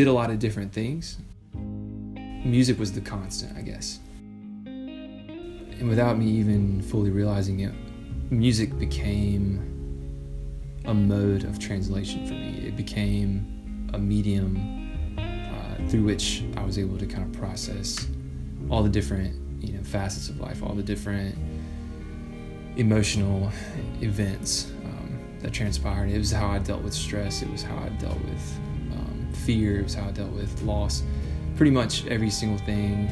did a lot of different things. Music was the constant, I guess. And without me even fully realizing it, music became a mode of translation for me. It became a medium through which I was able to kind of process all the different, facets of life, all the different emotional events that transpired. It was how I dealt with stress. It was how I dealt with fear. It was how I dealt with loss. Pretty much every single thing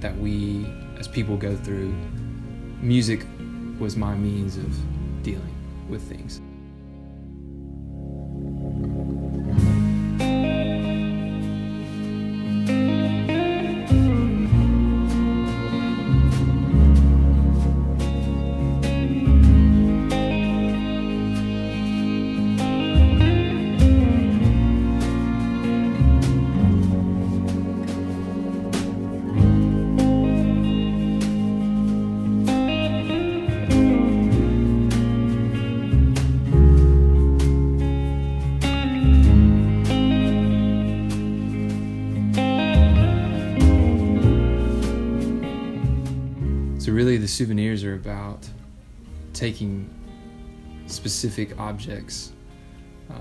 that we as people go through, music was my means of dealing with things. So really the souvenirs are about taking specific objects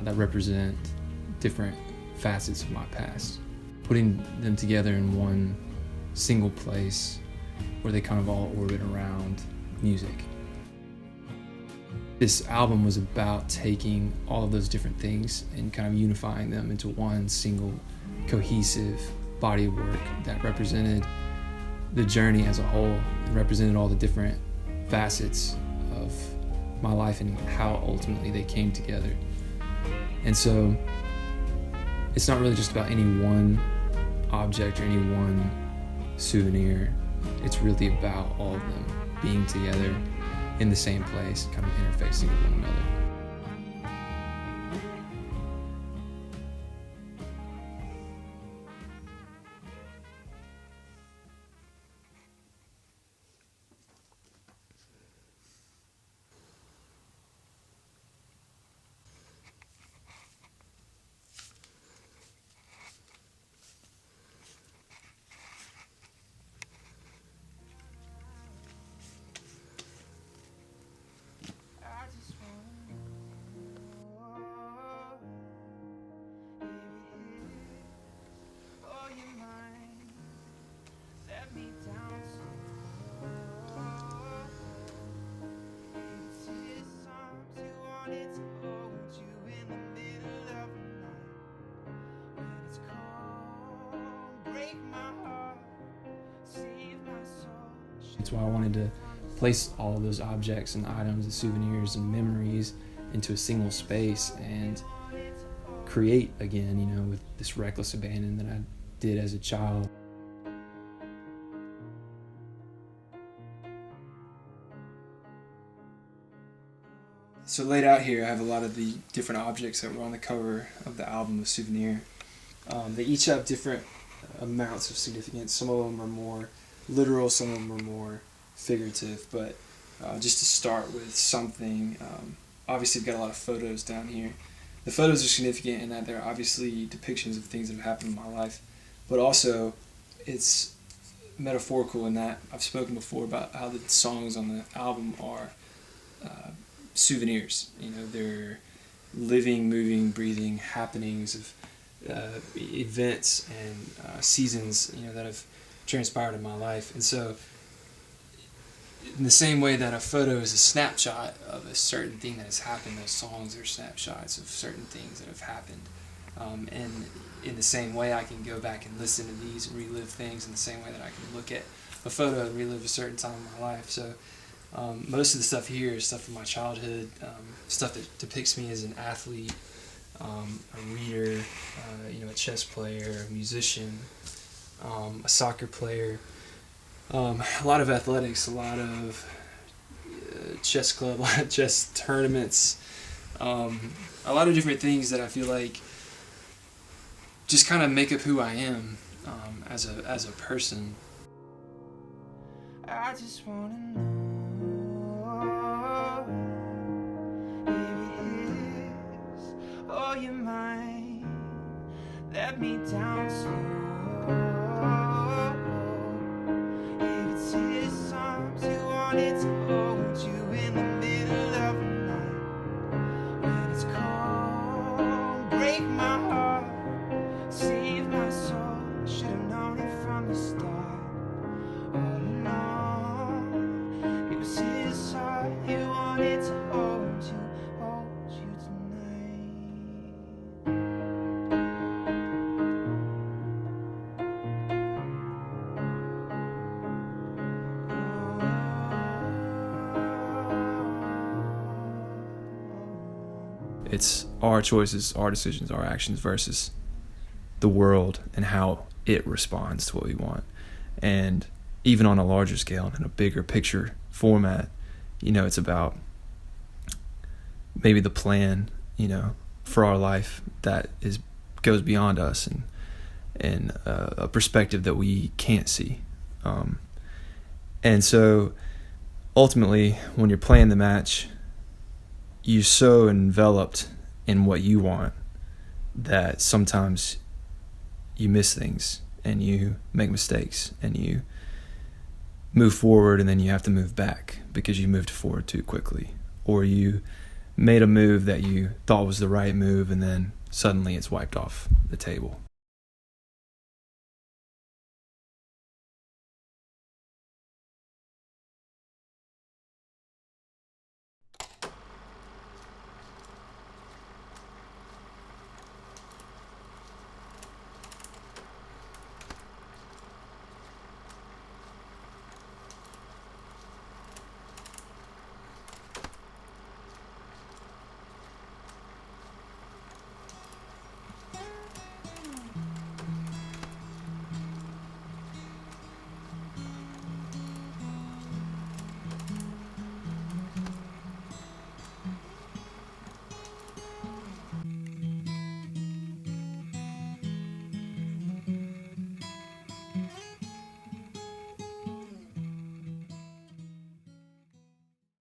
that represent different facets of my past, putting them together in one single place where they kind of all orbit around music. This album was about taking all of those different things and kind of unifying them into one single cohesive body of work that represented the journey as a whole and represented all the different facets of my life and how ultimately they came together. And so it's not really just about any one object or any one souvenir. It's really about all of them being together in the same place, kind of interfacing with one another. That's why I wanted to place all of those objects and items and souvenirs and memories into a single space and create again, with this reckless abandon that I did as a child. So laid out here, I have a lot of the different objects that were on the cover of the album, the Souvenir. They each have different amounts of significance. Some of them are more literal, some of them are more figurative, but just to start with something, obviously I've got a lot of photos down here. The photos are significant in that they're obviously depictions of things that have happened in my life, but also it's metaphorical in that I've spoken before about how the songs on the album are souvenirs. They're living, moving, breathing happenings of events and seasons, that have transpired in my life. And so in the same way that a photo is a snapshot of a certain thing that has happened, those songs are snapshots of certain things that have happened. And in the same way, I can go back and listen to these and relive things in the same way that I can look at a photo and relive a certain time in my life. So most of the stuff here is stuff from my childhood, stuff that depicts me as an athlete, a reader, a chess player, a musician, a soccer player, a lot of athletics, a lot of chess club, a lot of chess tournaments, a lot of different things that I feel like just kind of make up who I am as a person. I just want to know if it is all your mind. Let cut me down slow. If it's his arms you wanted to hold you in the middle of the night, when it's cold, break my heart, save my soul. Should have known it from the start. All along, it was his heart he wanted to hold you tonight. It's our choices, our decisions, our actions versus the world and how it responds to what we want. And even on a larger scale and in a bigger picture format, it's about maybe the plan, for our life that goes beyond us and a perspective that we can't see. And so ultimately, when you're playing the match, you're so enveloped in what you want that sometimes you miss things and you make mistakes and you move forward and then you have to move back because you moved forward too quickly, or you made a move that you thought was the right move and then suddenly it's wiped off the table.